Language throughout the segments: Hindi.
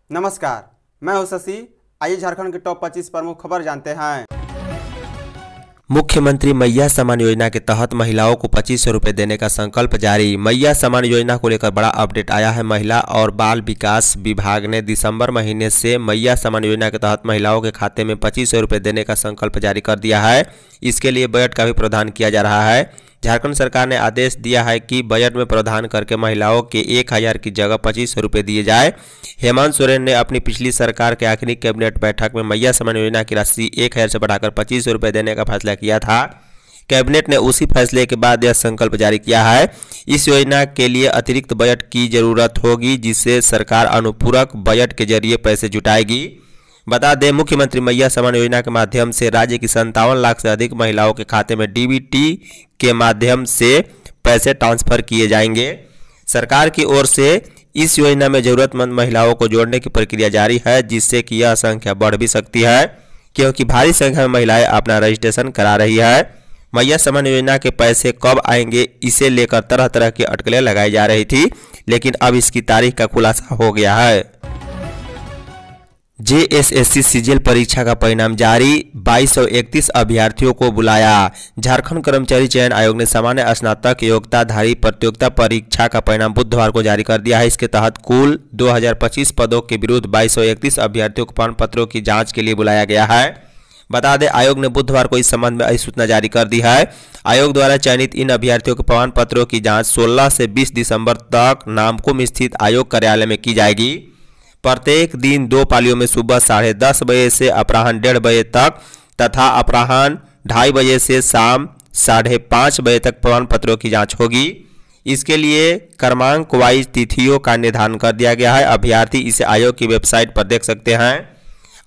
नमस्कार, मैं हूं शशि। आइए झारखंड के टॉप 25 प्रमुख खबर जानते हैं। मुख्यमंत्री मैया सम्मान योजना के तहत महिलाओं को 2500 रुपये देने का संकल्प जारी। मैया सम्मान योजना को लेकर बड़ा अपडेट आया है। महिला और बाल विकास विभाग ने दिसंबर महीने से मैया सम्मान योजना के तहत महिलाओं के खाते में 2500 रुपये देने का संकल्प जारी कर दिया है। इसके लिए बजट का भी प्रावधान किया जा रहा है। झारखंड सरकार ने आदेश दिया है कि बजट में प्रावधान करके महिलाओं के 1000 की जगह 2500 रुपये दिए जाए। हेमंत सोरेन ने अपनी पिछली सरकार के आखिरी कैबिनेट बैठक में मैया सम्मान योजना की राशि 1000 से बढ़ाकर 2500 रुपये देने का फैसला किया था। कैबिनेट ने उसी फैसले के बाद यह संकल्प जारी किया है। इस योजना के लिए अतिरिक्त बजट की जरूरत होगी, जिससे सरकार अनुपूरक बजट के जरिए पैसे जुटाएगी। बता दें, मुख्यमंत्री मैया सम्मान योजना के माध्यम से राज्य की 57 लाख से अधिक महिलाओं के खाते में डीबीटी के माध्यम से पैसे ट्रांसफर किए जाएंगे। सरकार की ओर से इस योजना में जरूरतमंद महिलाओं को जोड़ने की प्रक्रिया जारी है, जिससे कि यह संख्या बढ़ भी सकती है, क्योंकि भारी संख्या में महिलाएं अपना रजिस्ट्रेशन करा रही है। मैया सम्मान योजना के पैसे कब आएंगे, इसे लेकर तरह तरह की अटकलें लगाई जा रही थी, लेकिन अब इसकी तारीख का खुलासा हो गया है। जेएसएससी सीजीएल परीक्षा का परिणाम जारी। 2231 अभ्यर्थियों को बुलाया। झारखंड कर्मचारी चयन आयोग ने सामान्य स्नातक योग्यताधारी प्रतियोगिता परीक्षा का परिणाम बुधवार को जारी कर दिया है। इसके तहत कुल 2025 पदों के विरुद्ध 2231 अभ्यर्थियों को प्रमाण पत्रों की जांच के लिए बुलाया गया है। बता दें, आयोग ने बुधवार को इस संबंध में अधिसूचना जारी कर दी है। आयोग द्वारा चयनित इन अभ्यर्थियों के प्रमाण पत्रों की जाँच 16 से 20 दिसंबर तक नामकुम स्थित आयोग कार्यालय में की जाएगी। प्रत्येक दिन 2 पालियों में सुबह 10:30 बजे से अपराह्न 1:30 बजे तक तथा अपराह्न 2:30 बजे से शाम 5:30 बजे तक प्रमाण पत्रों की जांच होगी। इसके लिए क्रमांक वाइज तिथियों का निर्धारण कर दिया गया है। अभ्यर्थी इसे आयोग की वेबसाइट पर देख सकते हैं।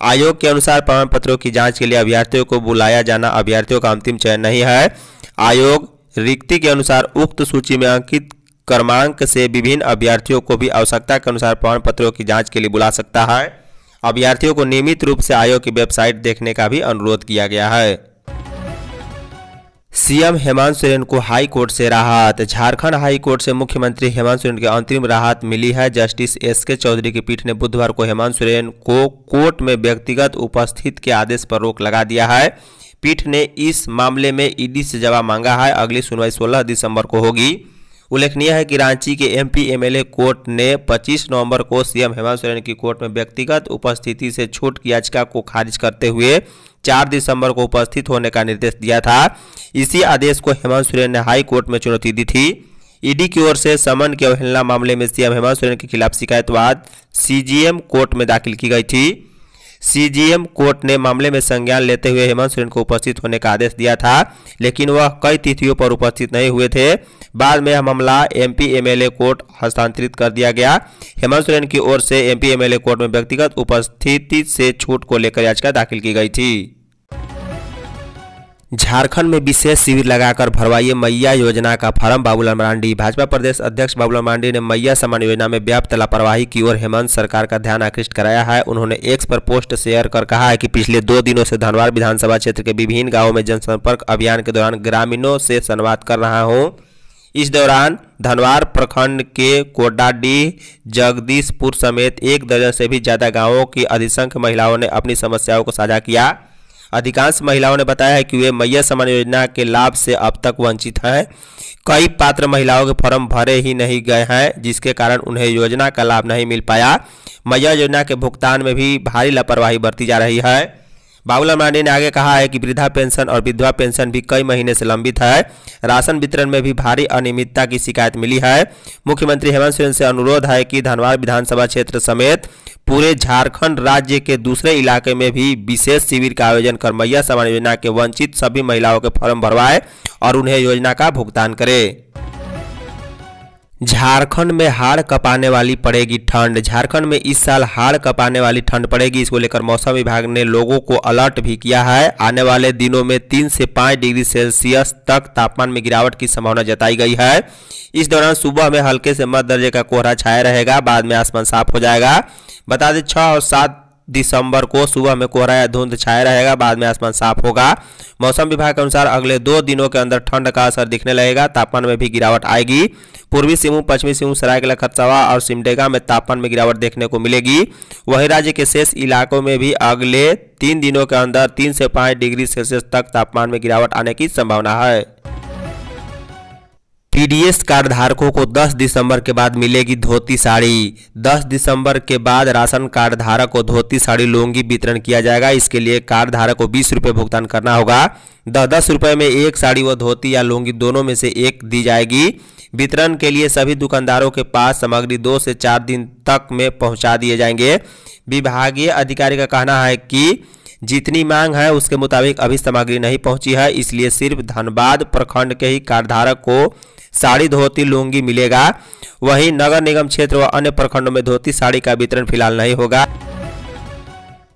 आयोग के अनुसार प्रमाण पत्रों की जांच के लिए अभ्यर्थियों को बुलाया जाना अभ्यर्थियों का अंतिम चयन नहीं है। आयोग रिक्ति के अनुसार उक्त सूची में अंकित क्रमांक से विभिन्न अभ्यर्थियों को भी आवश्यकता के अनुसार प्रमाण पत्रों की जांच के लिए बुला सकता है। अभ्यर्थियों को नियमित रूप से आयोग की वेबसाइट देखने का भी अनुरोध किया गया है। सीएम हेमंत सोरेन को हाई कोर्ट से राहत। झारखंड हाई कोर्ट से मुख्यमंत्री हेमंत सोरेन को अंतरिम राहत मिली है। जस्टिस एसके चौधरी की पीठ ने बुधवार को हेमंत सोरेन को कोर्ट में व्यक्तिगत उपस्थित के आदेश पर रोक लगा दिया है। पीठ ने इस मामले में ईडी से जवाब मांगा है। अगली सुनवाई 16 दिसंबर को होगी। उल्लेखनीय है कि रांची के एमपी एमएलए कोर्ट ने 25 नवंबर को सीएम हेमंत सोरेन की कोर्ट में व्यक्तिगत उपस्थिति से छूट की याचिका को खारिज करते हुए 4 दिसंबर को उपस्थित होने का निर्देश दिया था। इसी आदेश को हेमंत सोरेन ने हाई कोर्ट में चुनौती दी थी। ईडी की ओर से समन की अवहेलना मामले में सीएम हेमंत सोरेन के खिलाफ शिकायत बाद सीजीएम कोर्ट में दाखिल की गई थी। सीजीएम कोर्ट ने मामले में संज्ञान लेते हुए हेमंत सोरेन को उपस्थित होने का आदेश दिया था, लेकिन वह कई तिथियों पर उपस्थित नहीं हुए थे। बाद में यह मामला एमपी एमएलए कोर्ट हस्तांतरित कर दिया गया। हेमंत सोरेन की ओर से एमपी एमएलए कोर्ट में व्यक्तिगत उपस्थिति से छूट को लेकर याचिका दाखिल की गई थी। झारखंड में विशेष शिविर लगाकर भरवाइए मैया योजना का फॉर्म। बाबूलाल मरांडी। भाजपा प्रदेश अध्यक्ष बाबूलाल मरांडी ने मैया सम्मान योजना में व्याप्त लापरवाही की ओर हेमंत सरकार का ध्यान आकृष्ट कराया है। उन्होंने एक्स पर पोस्ट शेयर कर कहा है कि पिछले 2 दिनों से धनवार विधानसभा क्षेत्र के विभिन्न गाँवों में जनसंपर्क अभियान के दौरान ग्रामीणों से संवाद कर रहा हूँ। इस दौरान धनवार प्रखंड के कोडाडीह, जगदीशपुर समेत 1 दर्जन से भी ज्यादा गाँवों की अधिसंख्य महिलाओं ने अपनी समस्याओं को साझा किया। अधिकांश महिलाओं ने बताया है कि वे मैया सम्मान योजना के लाभ से अब तक वंचित हैं। कई पात्र महिलाओं के फॉर्म भरे ही नहीं गए हैं, जिसके कारण उन्हें योजना का लाभ नहीं मिल पाया। मैया योजना के भुगतान में भी भारी लापरवाही बरती जा रही है। बाबूलाल मरांडी ने आगे कहा है कि वृद्धा पेंशन और विधवा पेंशन भी कई महीने से लंबित है। राशन वितरण में भी भारी अनियमितता की शिकायत मिली है। मुख्यमंत्री हेमंत सोरेन से अनुरोध है कि धनवार विधानसभा क्षेत्र समेत पूरे झारखंड राज्य के दूसरे इलाके में भी विशेष शिविर का आयोजन कर मैया सम्मान योजना के वंचित सभी महिलाओं के फॉर्म भरवाए और उन्हें योजना का भुगतान करे। झारखंड में हाड़ कपाने वाली पड़ेगी ठंड। झारखंड में इस साल हाड़ कपाने वाली ठंड पड़ेगी। इसको लेकर मौसम विभाग ने लोगों को अलर्ट भी किया है। आने वाले दिनों में 3 से 5 डिग्री सेल्सियस तक तापमान में गिरावट की संभावना जताई गई है। इस दौरान सुबह में हल्के से मध्य दर्जे का कोहरा छाया रहेगा, बाद में आसमान साफ हो जाएगा। बता दें 6 और 7 दिसंबर को सुबह में कोहरा या धुंध छाया रहेगा, बाद में आसमान साफ होगा। मौसम विभाग के अनुसार अगले 2 दिनों के अंदर ठंड का असर दिखने लगेगा, तापमान में भी गिरावट आएगी। पूर्वी सिंहभूम, पश्चिमी सिंहभूम, सरायकेला खरसावां और सिमडेगा में तापमान में गिरावट देखने को मिलेगी। वहीं राज्य के शेष इलाकों में भी अगले 3 दिनों के अंदर 3 से 5 डिग्री सेल्सियस तक तापमान में गिरावट आने की संभावना है। पीडीएस कार्ड धारकों को 10 दिसंबर के बाद मिलेगी धोती साड़ी। 10 दिसंबर के बाद राशन कार्ड धारक को धोती साड़ी लुंगी वितरण किया जाएगा। इसके लिए कार्ड धारक को 20 रुपये भुगतान करना होगा। 10 रुपये में एक साड़ी व धोती या लुंगी दोनों में से एक दी जाएगी। वितरण के लिए सभी दुकानदारों के पास सामग्री 2 से 4 दिन तक में पहुंचा दिए जाएंगे। विभागीय अधिकारी का कहना है कि जितनी मांग है उसके मुताबिक अभी सामग्री नहीं पहुंची है, इसलिए सिर्फ धनबाद प्रखंड के ही कार्ड धारक को साड़ी धोती लुंगी मिलेगा। वहीं नगर निगम क्षेत्र व अन्य प्रखंडों में धोती साड़ी का वितरण फिलहाल नहीं होगा।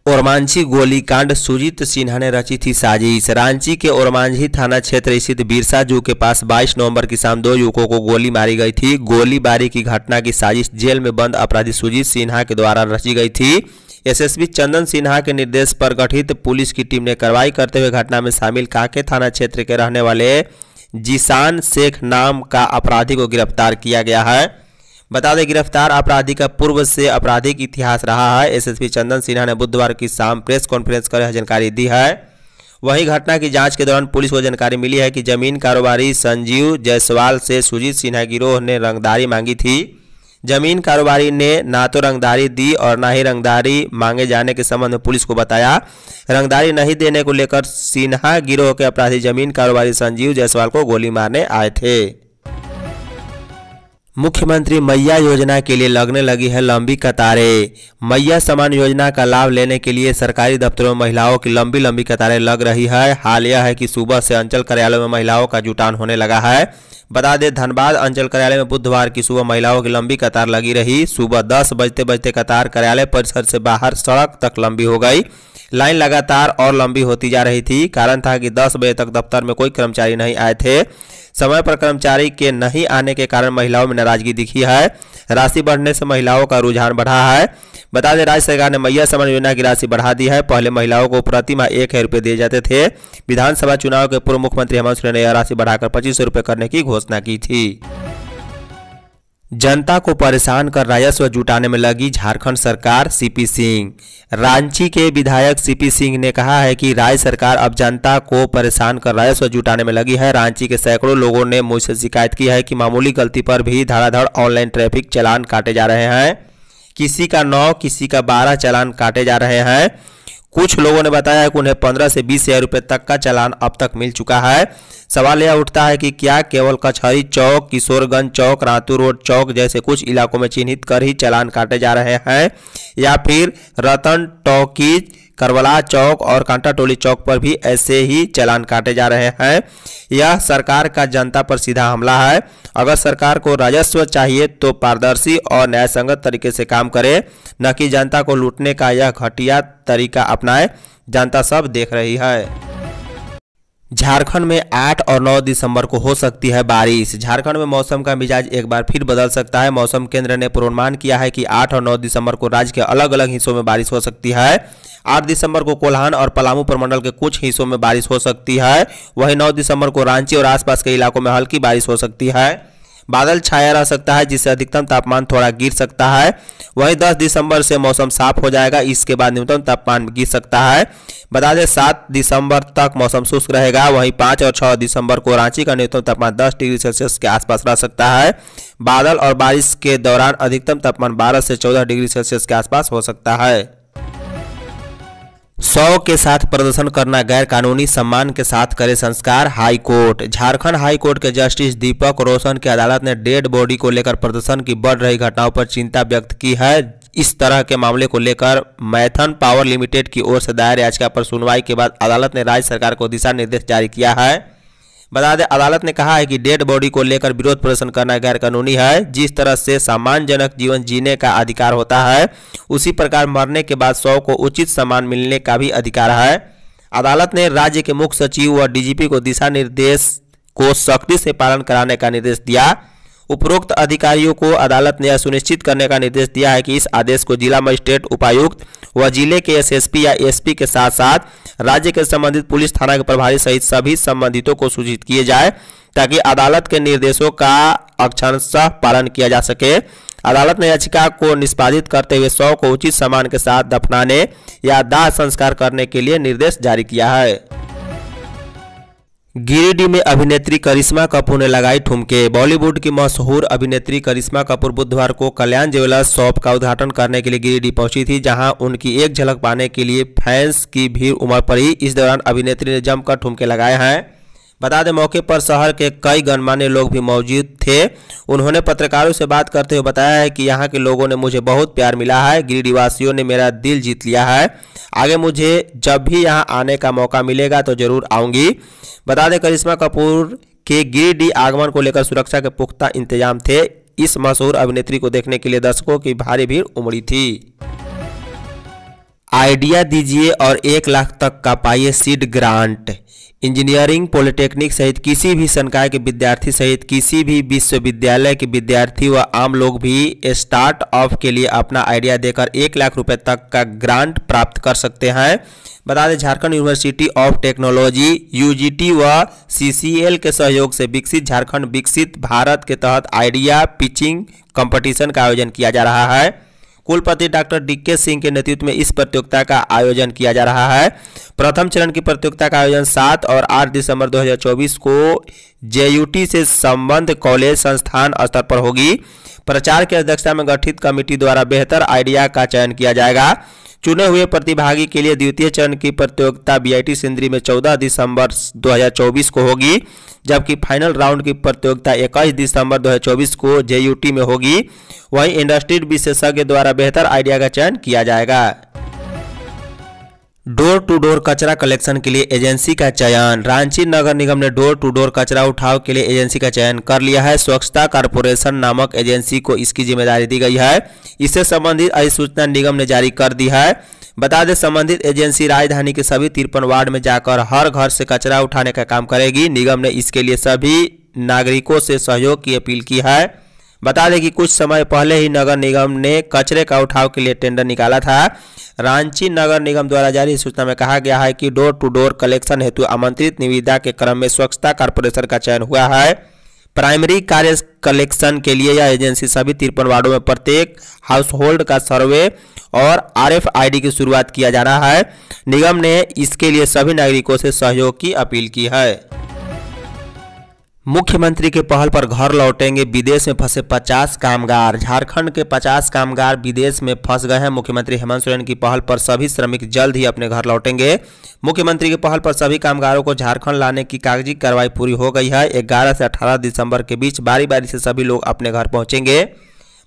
ओरमांझी गोलीकांड, सुजीत सिन्हा ने रची थी साजिश। रांची के ओरमांझी थाना क्षेत्र स्थित बिरसा जू के पास 22 नवंबर की शाम 2 युवकों को गोली मारी गई थी। गोलीबारी की घटना की साजिश जेल में बंद अपराधी सुजीत सिन्हा के द्वारा रची गई थी। एसएसपी चंदन सिन्हा के निर्देश पर गठित पुलिस की टीम ने कार्रवाई करते हुए घटना में शामिल कांके थाना क्षेत्र के रहने वाले जीशान शेख नाम का अपराधी को गिरफ्तार किया गया है। बता दें, गिरफ्तार अपराधी का पूर्व से आपराधिक इतिहास रहा है। एसएसपी चंदन सिन्हा ने बुधवार की शाम प्रेस कॉन्फ्रेंस कर यह जानकारी दी है। वहीं घटना की जांच के दौरान पुलिस को जानकारी मिली है कि जमीन कारोबारी संजीव जायसवाल से सुजीत सिन्हा गिरोह ने रंगदारी मांगी थी। जमीन कारोबारी ने ना तो रंगदारी दी और ना ही रंगदारी मांगे जाने के संबंध में पुलिस को बताया। रंगदारी नहीं देने को लेकर सिन्हा गिरोह के अपराधी जमीन कारोबारी संजीव जायसवाल को गोली मारने आए थे। मुख्यमंत्री मैया योजना के लिए लगने लगी है लंबी कतारें। मैया सम्मान योजना का लाभ लेने के लिए सरकारी दफ्तरों में महिलाओं की लंबी लंबी कतारें लग रही है। हाल यह है कि सुबह से अंचल कार्यालयों में महिलाओं का जुटान होने लगा है। बता दें, धनबाद अंचल कार्यालय में बुधवार की सुबह महिलाओं की लंबी कतार लगी रही। सुबह 10 बजते बजते कतार कार्यालय परिसर से बाहर सड़क तक लंबी हो गई। लाइन लगातार और लंबी होती जा रही थी। कारण था कि 10 बजे तक दफ्तर में कोई कर्मचारी नहीं आए थे। समय पर कर्मचारी के नहीं आने के कारण महिलाओं में नाराजगी दिखी है। राशि बढ़ने से महिलाओं का रुझान बढ़ा है। बता दें, राज्य सरकार ने मैया सम्मान योजना की राशि बढ़ा दी है। पहले महिलाओं को प्रति माह 1,000 रुपये दिए जाते थे। विधानसभा चुनाव के पूर्व मुख्यमंत्री हेमंत सोरेन ने यह राशि बढ़ाकर 2500 रुपये करने की घोषणा की थी। जनता को परेशान कर राजस्व जुटाने में लगी झारखंड सरकार, सीपी सिंह। रांची के विधायक सीपी सिंह ने कहा है कि राज्य सरकार अब जनता को परेशान कर राजस्व जुटाने में लगी है। रांची के सैकड़ों लोगों ने मुझसे शिकायत की है कि मामूली गलती पर भी धड़ाधड़ ऑनलाइन ट्रैफिक चालान काटे जा रहे हैं। किसी का 9, किसी का 12 चालान काटे जा रहे हैं। कुछ लोगों ने बताया कि उन्हें 15 से 20 हज़ार रुपये तक का चालान अब तक मिल चुका है। सवाल यह उठता है कि क्या केवल कचहरी चौक, किशोरगंज चौक, रातू रोड चौक जैसे कुछ इलाकों में चिन्हित कर ही चालान काटे जा रहे हैं, या फिर रतन टॉकीज, करबला चौक और कांटा टोली चौक पर भी ऐसे ही चालान काटे जा रहे हैं? यह सरकार का जनता पर सीधा हमला है। अगर सरकार को राजस्व चाहिए तो पारदर्शी और न्यायसंगत तरीके से काम करे, न कि जनता को लूटने का यह घटिया तरीका अपनाए। जनता सब देख रही है। झारखंड में 8 और 9 दिसंबर को हो सकती है बारिश। झारखंड में मौसम का मिजाज एक बार फिर बदल सकता है। मौसम केंद्र ने पूर्वानुमान किया है कि 8 और 9 दिसंबर को राज्य के अलग अलग हिस्सों में बारिश हो सकती है। 8 दिसंबर को कोल्हान और पलामू प्रमंडल के कुछ हिस्सों में बारिश हो सकती है। वहीं 9 दिसंबर को रांची और आसपास के इलाकों में हल्की बारिश हो सकती है। बादल छाया रह सकता है, जिससे अधिकतम तापमान थोड़ा गिर सकता है। वहीं 10 दिसंबर से मौसम साफ हो जाएगा। इसके बाद न्यूनतम तापमान गिर सकता है। बता दें, 7 दिसंबर तक मौसम शुष्क रहेगा। वहीं 5 और 6 दिसंबर को रांची का न्यूनतम तापमान 10 डिग्री सेल्सियस के आसपास रह सकता है। बादल और बारिश के दौरान अधिकतम तापमान 12 से 14 डिग्री सेल्सियस के आसपास हो सकता है। 100 के साथ प्रदर्शन करना गैर कानूनी, सम्मान के साथ करे संस्कार। High court. Jharkhand high court के जस्टिस दीपक रोशन की अदालत ने डेड बॉडी को लेकर प्रदर्शन की बढ़ रही घटनाओं पर चिंता व्यक्त की है। इस तरह के मामले को लेकर मैथन पावर लिमिटेड की ओर से दायर याचिका पर सुनवाई के बाद अदालत ने राज्य सरकार को दिशा निर्देश जारी किया है। बता दें, अदालत ने कहा है कि डेड बॉडी को लेकर विरोध प्रदर्शन करना गैर कानूनी है। जिस तरह से सम्मानजनक जीवन जीने का अधिकार होता है, उसी प्रकार मरने के बाद शव को उचित सम्मान मिलने का भी अधिकार है। अदालत ने राज्य के मुख्य सचिव व डीजीपी को दिशा निर्देश को सख्ती से पालन कराने का निर्देश दिया। उपरोक्त अधिकारियों को अदालत ने यह सुनिश्चित करने का निर्देश दिया है कि इस आदेश को जिला मजिस्ट्रेट, उपायुक्त व जिले के एसएसपी या एसपी के साथ साथ राज्य के संबंधित पुलिस थाना के प्रभारी सहित सभी संबंधितों को सूचित किए जाए, ताकि अदालत के निर्देशों का अक्षरशः पालन किया जा सके। अदालत ने याचिका को निष्पादित करते हुए शव को उचित सम्मान के साथ दफनाने या दाह संस्कार करने के लिए निर्देश जारी किया है। गिरिडीह में अभिनेत्री करिश्मा कपूर ने लगाई ठुमके। बॉलीवुड की मशहूर अभिनेत्री करिश्मा कपूर बुधवार को कल्याण ज्वेलर्स शॉप का उद्घाटन करने के लिए गिरिडीह पहुंची थी, जहां उनकी एक झलक पाने के लिए फैंस की भीड़ उमड़ पड़ी। इस दौरान अभिनेत्री ने जमकर ठुमके लगाए हैं। बता दें, मौके पर शहर के कई गणमान्य लोग भी मौजूद थे। उन्होंने पत्रकारों से बात करते हुए बताया है कि यहाँ के लोगों ने मुझे बहुत प्यार मिला है, गिरिडीह वासियों ने मेरा दिल जीत लिया है। आगे मुझे जब भी यहाँ आने का मौका मिलेगा तो जरूर आऊंगी। बता दें, करिश्मा कपूर के गिरिडीह आगमन को लेकर सुरक्षा के पुख्ता इंतजाम थे। इस मशहूर अभिनेत्री को देखने के लिए दर्शकों की भारी भीड़ उमड़ी थी। आइडिया दीजिए और 1 लाख तक का पाइए सीड ग्रांट। इंजीनियरिंग, पॉलिटेक्निक सहित किसी भी संकाय के विद्यार्थी सहित किसी भी विश्वविद्यालय के विद्यार्थी व आम लोग भी स्टार्टअप के लिए अपना आइडिया देकर 1 लाख रुपए तक का ग्रांट प्राप्त कर सकते हैं। बता दें, Jharkhand university of technology UGT व सीसीएल के सहयोग से विकसित झारखंड विकसित भारत के तहत आइडिया पिचिंग कंपटीशन का आयोजन किया जा रहा है। कुलपति डॉक्टर डीके सिंह के नेतृत्व में इस प्रतियोगिता का आयोजन किया जा रहा है। प्रथम चरण की प्रतियोगिता का आयोजन 7 और 8 दिसंबर 2024 को जेयूटी से संबद्ध कॉलेज संस्थान स्तर पर होगी। प्रचार की अध्यक्षता में गठित कमेटी द्वारा बेहतर आइडिया का चयन किया जाएगा। चुने हुए प्रतिभागी के लिए द्वितीय चरण की प्रतियोगिता बीआईटी सिंदरी में 14 दिसंबर 2024 को होगी, जबकि फाइनल राउंड की प्रतियोगिता 21 दिसंबर 2024 को जेयूटी में होगी। वहीं इंडस्ट्री विशेषज्ञ द्वारा बेहतर आइडिया का चयन किया जाएगा। डोर टू डोर कचरा कलेक्शन के लिए एजेंसी का चयन। रांची नगर निगम ने डोर टू डोर कचरा उठाव के लिए एजेंसी का चयन कर लिया है। स्वच्छता कॉर्पोरेशन नामक एजेंसी को इसकी जिम्मेदारी दी गई है। इससे संबंधित अधिसूचना निगम ने जारी कर दी है। बता दें, संबंधित एजेंसी राजधानी के सभी 53 वार्ड में जाकर हर घर से कचरा उठाने का काम करेगी। निगम ने इसके लिए सभी नागरिकों से सहयोग की अपील की है। बता दें कि कुछ समय पहले ही नगर निगम ने कचरे का उठाव के लिए टेंडर निकाला था। रांची नगर निगम द्वारा जारी सूचना में कहा गया है कि डोर टू डोर कलेक्शन हेतु आमंत्रित निविदा के क्रम में स्वच्छता कॉर्पोरेशन का चयन हुआ है। प्राइमरी कार्य कलेक्शन के लिए यह एजेंसी सभी 53 वार्डों में प्रत्येक हाउस होल्ड का सर्वे और RFID की शुरुआत किया जा रहा है। निगम ने इसके लिए सभी नागरिकों से सहयोग की अपील की है। मुख्यमंत्री के पहल पर घर लौटेंगे विदेश में फंसे 50 कामगार। झारखंड के 50 कामगार विदेश में फंस गए हैं। मुख्यमंत्री हेमंत सोरेन की पहल पर सभी श्रमिक जल्द ही अपने घर लौटेंगे। मुख्यमंत्री की पहल पर सभी कामगारों को झारखंड लाने की कागजी कार्रवाई पूरी हो गई है। 11 से 18 दिसंबर के बीच बारी बारी से सभी लोग अपने घर पहुंचेंगे।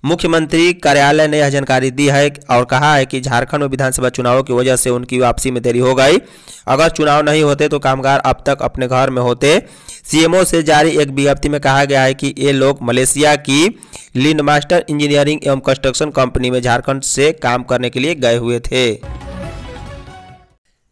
मुख्यमंत्री कार्यालय ने यह जानकारी दी है और कहा है कि झारखंड में विधानसभा चुनावों की वजह से उनकी वापसी में देरी हो गई। अगर चुनाव नहीं होते तो कामगार अब तक अपने घर में होते। सीएमओ से जारी एक विज्ञप्ति में कहा गया है कि ये लोग मलेशिया की लिंडमास्टर इंजीनियरिंग एवं कंस्ट्रक्शन कंपनी में झारखंड से काम करने के लिए गए हुए थे।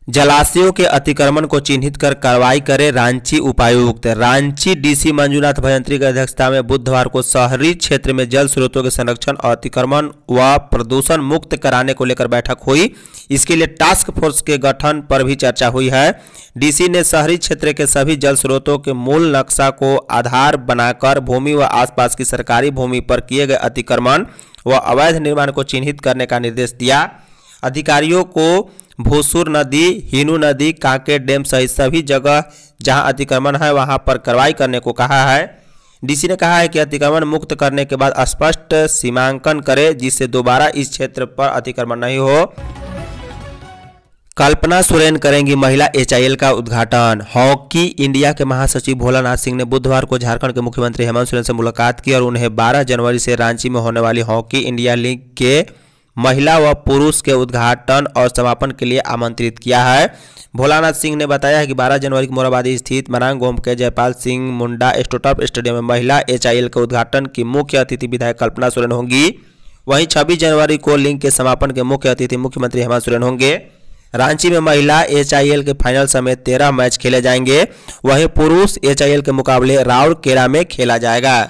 जलाशयों के अतिक्रमण को चिन्हित कर कार्रवाई करे रांची उपायुक्त। रांची डीसी मंजूनाथ भजंत्री की अध्यक्षता में बुधवार को शहरी क्षेत्र में जल स्रोतों के संरक्षण और अतिक्रमण व प्रदूषण मुक्त कराने को लेकर बैठक हुई। इसके लिए टास्क फोर्स के गठन पर भी चर्चा हुई है। डीसी ने शहरी क्षेत्र के सभी जल स्रोतों के मूल नक्शा को आधार बनाकर भूमि व आसपास की सरकारी भूमि पर किए गए अतिक्रमण व अवैध निर्माण को चिन्हित करने का निर्देश दिया। अधिकारियों को भूसुर नदी, हिनू नदी, कांके डैम सहित सभी जगह जहां अतिक्रमण है वहां पर कार्रवाई करने को कहा है। डीसी ने कहा है कि अतिक्रमण मुक्त करने के बाद स्पष्ट सीमांकन करे जिससे दोबारा इस क्षेत्र पर अतिक्रमण नहीं हो। कल्पना सोरेन करेंगी महिला HIL का उद्घाटन। हॉकी इंडिया के महासचिव भोलानाथ सिंह ने बुधवार को झारखंड के मुख्यमंत्री हेमंत सोरेन से मुलाकात की और उन्हें 12 जनवरी से रांची में होने वाली हॉकी इंडिया लीग के महिला व पुरुष के उद्घाटन और समापन के लिए आमंत्रित किया है। भोलानाथ सिंह ने बताया है कि 12 जनवरी को मोराबादी स्थित मरांगोम के जयपाल सिंह मुंडा एस्टोटर्फ स्टेडियम में महिला HIL के उद्घाटन की मुख्य अतिथि विधायक कल्पना सोरेन होंगी। वहीं 26 जनवरी को लीग के समापन के मुख्य अतिथि मुख्यमंत्री हेमंत सोरेन होंगे। रांची में महिला HIL के फाइनल समेत 13 मैच खेले जाएंगे। वहीं पुरुष HIL के मुकाबले राउरकेला में खेला जाएगा।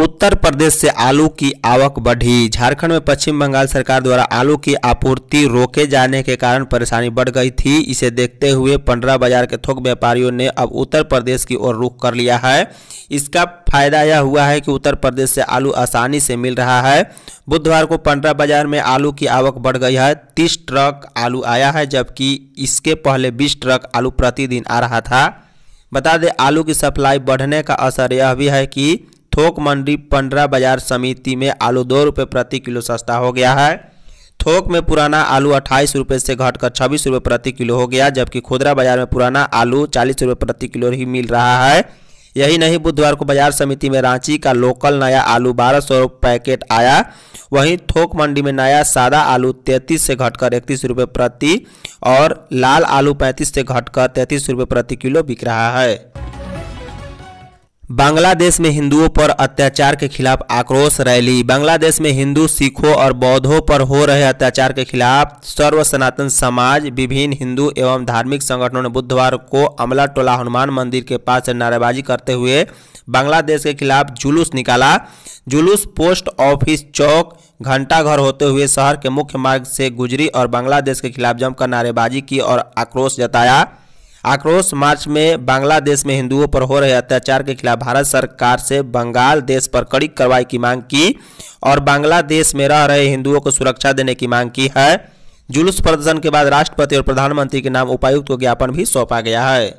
उत्तर प्रदेश से आलू की आवक बढ़ी। झारखंड में पश्चिम बंगाल सरकार द्वारा आलू की आपूर्ति रोके जाने के कारण परेशानी बढ़ गई थी। इसे देखते हुए पंडरा बाजार के थोक व्यापारियों ने अब उत्तर प्रदेश की ओर रुख कर लिया है। इसका फायदा यह हुआ है कि उत्तर प्रदेश से आलू आसानी से मिल रहा है। बुधवार को पंडरा बाजार में आलू की आवक बढ़ गई है। 30 ट्रक आलू आया है, जबकि इसके पहले 20 ट्रक आलू प्रतिदिन आ रहा था। बता दें, आलू की सप्लाई बढ़ने का असर यह भी है कि थोक मंडी पंडरा बाजार समिति में आलू 2 रुपये प्रति किलो सस्ता हो गया है। थोक में पुराना आलू 28 रुपये से घटकर 26 रुपये प्रति किलो हो गया, जबकि खुदरा बाजार में पुराना आलू 40 रुपये प्रति किलो ही मिल रहा है। यही नहीं, बुधवार को बाजार समिति में रांची का लोकल नया आलू 1200 पैकेट आया। वहीं थोक मंडी में नया सादा आलू 33 से घटकर 31 रुपये प्रति और लाल आलू 35 से घटकर 33 रुपये प्रति किलो बिक रहा है। बांग्लादेश में हिंदुओं पर अत्याचार के खिलाफ आक्रोश रैली। बांग्लादेश में हिंदू, सिखों और बौद्धों पर हो रहे अत्याचार के खिलाफ सर्व सनातन समाज, विभिन्न हिंदू एवं धार्मिक संगठनों ने बुधवार को अमला टोला हनुमान मंदिर के पास से नारेबाजी करते हुए बांग्लादेश के खिलाफ जुलूस निकाला। जुलूस पोस्ट ऑफिस चौक, घंटा घर होते हुए शहर के मुख्य मार्ग से गुजरी और बांग्लादेश के खिलाफ जमकर नारेबाजी की और आक्रोश जताया। आक्रोश मार्च में बांग्लादेश में हिंदुओं पर हो रहे अत्याचार के खिलाफ भारत सरकार से बंगाल देश पर कड़ी कार्रवाई की मांग की और बांग्लादेश में रह रहे हिंदुओं को सुरक्षा देने की मांग की है। जुलूस प्रदर्शन के बाद राष्ट्रपति और प्रधानमंत्री के नाम उपायुक्त को ज्ञापन भी सौंपा गया है।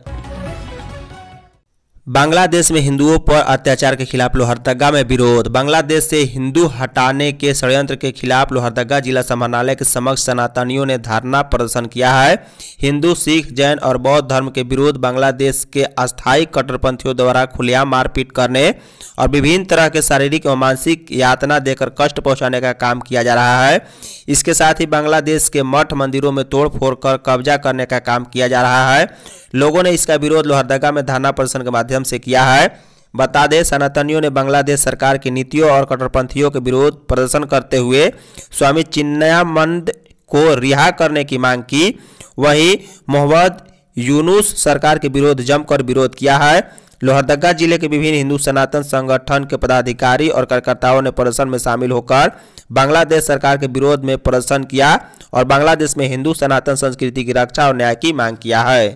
बांग्लादेश में हिंदुओं पर अत्याचार के खिलाफ लोहरदगा में विरोध। बांग्लादेश से हिंदू हटाने के षड्यंत्र के खिलाफ लोहरदगा जिला समाहरणालय के समक्ष सनातनियों ने धरना प्रदर्शन किया है। हिंदू, सिख, जैन और बौद्ध धर्म के विरोध बांग्लादेश के अस्थायी कट्टरपंथियों द्वारा खुलेआम मारपीट करने और विभिन्न तरह के शारीरिक और मानसिक यातना देकर कष्ट पहुंचाने का काम किया जा रहा है। इसके साथ ही बांग्लादेश के मठ मंदिरों में तोड़फोड़ कर कब्जा करने का काम किया जा रहा है। लोगों ने इसका विरोध लोहरदगा में धरना प्रदर्शन के माध्यम से किया है। बता दें, सनातनियों ने बांग्लादेश सरकार की नीतियों और कट्टरपंथियों के विरोध प्रदर्शन करते हुए स्वामी चिन्मयानंद को रिहा करने की मांग की। वहीं मोहम्मद यूनुस सरकार के विरोध जमकर विरोध किया है। लोहरदगा जिले के विभिन्न हिंदू सनातन संगठन के पदाधिकारी और कार्यकर्ताओं ने प्रदर्शन में शामिल होकर बांग्लादेश सरकार के विरोध में प्रदर्शन किया और बांग्लादेश में हिंदू सनातन संस्कृति की रक्षा और न्याय की मांग किया है।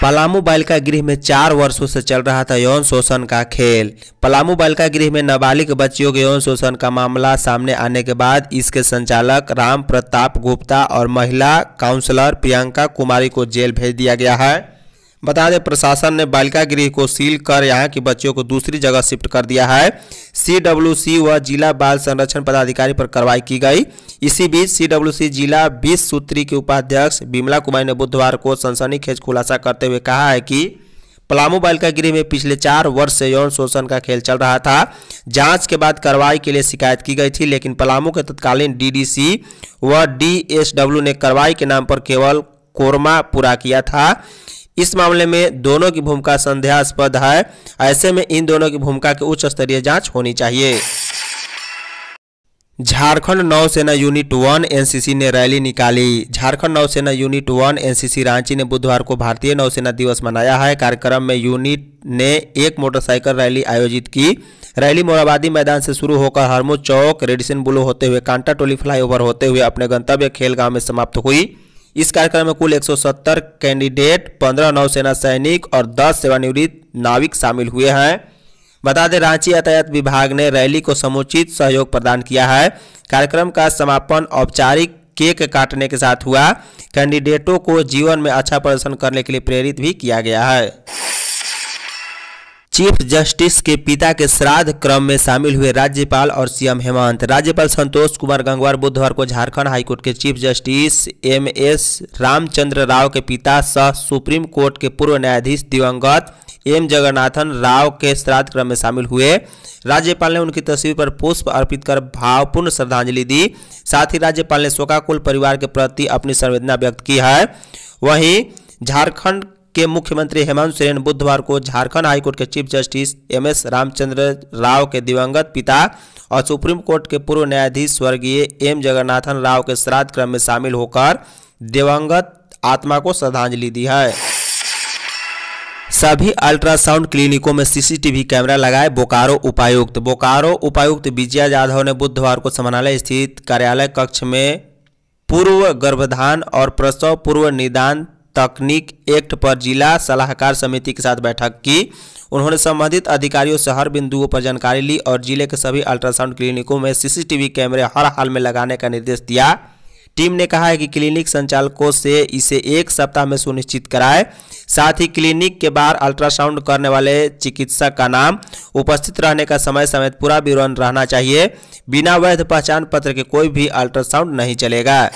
पलामू बालिका गृह में 4 वर्षों से चल रहा था यौन शोषण का खेल। पलामू बालिका गृह में नाबालिग बच्चियों के यौन शोषण का मामला सामने आने के बाद इसके संचालक राम प्रताप गुप्ता और महिला काउंसलर प्रियंका कुमारी को जेल भेज दिया गया है। बता दें, प्रशासन ने बालिका गृह को सील कर यहां की बच्चियों को दूसरी जगह शिफ्ट कर दिया है। CWC व जिला बाल संरक्षण पदाधिकारी पर कार्रवाई की गई। इसी बीच CWC जिला 20 सूत्री के उपाध्यक्ष बिमला कुमारी ने बुधवार को सनसनीखेज खुलासा करते हुए कहा है कि पलामू बालिका गृह में पिछले 4 वर्ष से यौन शोषण का खेल चल रहा था। जांच के बाद कार्रवाई के लिए शिकायत की गई थी, लेकिन पलामू के तत्कालीन DDC व DSW ने कार्रवाई के नाम पर केवल कोरमा पूरा किया था। इस मामले में दोनों की भूमिका संदेहास्पद है। ऐसे में इन दोनों की भूमिका की उच्च स्तरीय जांच होनी चाहिए। झारखंड नौसेना यूनिट 1 NCC ने रैली निकाली। झारखंड नौसेना यूनिट 1 NCC रांची ने बुधवार को भारतीय नौसेना दिवस मनाया है। कार्यक्रम में यूनिट ने एक मोटरसाइकिल रैली आयोजित की। रैली मोराबादी मैदान से शुरू होकर हरमुद चौक, रेडिसन बुलो होते हुए कांटा टोली फ्लाईओवर होते हुए अपने गंतव्य खेलगांव में समाप्त हुई। इस कार्यक्रम में कुल 170 कैंडिडेट, 15 नौसेना सैनिक और 10 सेवानिवृत्त नाविक शामिल हुए हैं। बता दें, रांची यातायात विभाग ने रैली को समुचित सहयोग प्रदान किया है। कार्यक्रम का समापन औपचारिक केक काटने के साथ हुआ। कैंडिडेटों को जीवन में अच्छा प्रदर्शन करने के लिए प्रेरित भी किया गया है। चीफ जस्टिस के पिता के श्राद्ध क्रम में शामिल हुए राज्यपाल और CM हेमंत। राज्यपाल संतोष कुमार गंगवार बुधवार को झारखंड हाईकोर्ट के chief justice MS Ramchandra Rao के पिता सह सुप्रीम कोर्ट के पूर्व न्यायाधीश दिवंगत M जगन्नाथन राव के श्राद्ध क्रम में शामिल हुए। राज्यपाल ने उनकी तस्वीर पर पुष्प अर्पित कर भावपूर्ण श्रद्धांजलि दी। साथ ही राज्यपाल ने शोकाकुल परिवार के प्रति अपनी संवेदना व्यक्त की है। वहीं झारखंड के मुख्यमंत्री हेमंत सोरेन बुधवार को झारखंड हाईकोर्ट के chief justice MS Ramchandra Rao के दिवंगत पिता और सुप्रीम कोर्ट के पूर्व न्यायाधीश स्वर्गीय M जगन्नाथन राव के श्राद्ध क्रम में शामिल होकर दिवंगत आत्मा को श्रद्धांजलि दी है। सभी अल्ट्रासाउंड क्लिनिकों में सीसीटीवी कैमरा लगाए बोकारो उपायुक्त विजया जाधव ने बुधवार को समाहरणालय स्थित कार्यालय कक्ष में पूर्व गर्भाधान और प्रसव पूर्व निदान तकनीक एक्ट पर जिला सलाहकार समिति के साथ बैठक की। उन्होंने संबंधित अधिकारियों से हर बिंदुओं पर जानकारी ली और जिले के सभी अल्ट्रासाउंड क्लिनिकों में सीसीटीवी कैमरे हर हाल में लगाने का निर्देश दिया। टीम ने कहा है कि क्लिनिक संचालकों से इसे 1 सप्ताह में सुनिश्चित कराए। साथ ही क्लिनिक के बाहर अल्ट्रासाउंड करने वाले चिकित्सक का नाम, उपस्थित रहने का समय समेत पूरा विवरण रहना चाहिए। बिना वैध पहचान पत्र के कोई भी अल्ट्रासाउंड नहीं चलेगा।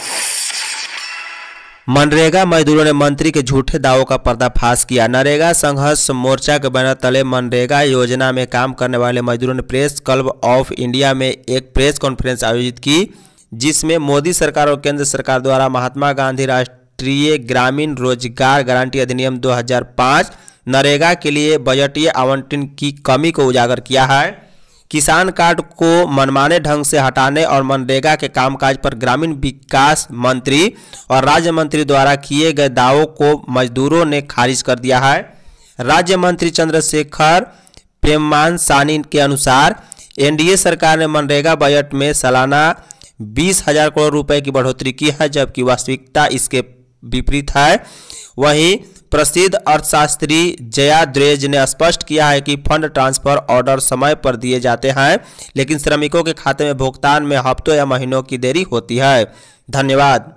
मनरेगा मजदूरों ने मंत्री के झूठे दावों का पर्दाफाश किया। नरेगा संघर्ष मोर्चा के बैनर तले मनरेगा योजना में काम करने वाले मजदूरों ने प्रेस क्लब ऑफ इंडिया में एक प्रेस कॉन्फ्रेंस आयोजित की, जिसमें मोदी सरकार और केंद्र सरकार द्वारा महात्मा गांधी राष्ट्रीय ग्रामीण रोजगार गारंटी अधिनियम 2005 नरेगा के लिए बजटीय आवंटन की कमी को उजागर किया है। किसान कार्ड को मनमाने ढंग से हटाने और मनरेगा के कामकाज पर ग्रामीण विकास मंत्री और राज्य मंत्री द्वारा किए गए दावों को मजदूरों ने खारिज कर दिया है। राज्य मंत्री चंद्रशेखर प्रेमानसानी के अनुसार एनडीए सरकार ने मनरेगा बजट में सालाना 20,000 करोड़ रुपए की बढ़ोतरी की है, जबकि वास्तविकता इसके विपरीत है। वहीं प्रसिद्ध अर्थशास्त्री जया द्रेज ने स्पष्ट किया है कि फंड ट्रांसफर ऑर्डर समय पर दिए जाते हैं, लेकिन श्रमिकों के खाते में भुगतान में हफ्तों या महीनों की देरी होती है। धन्यवाद।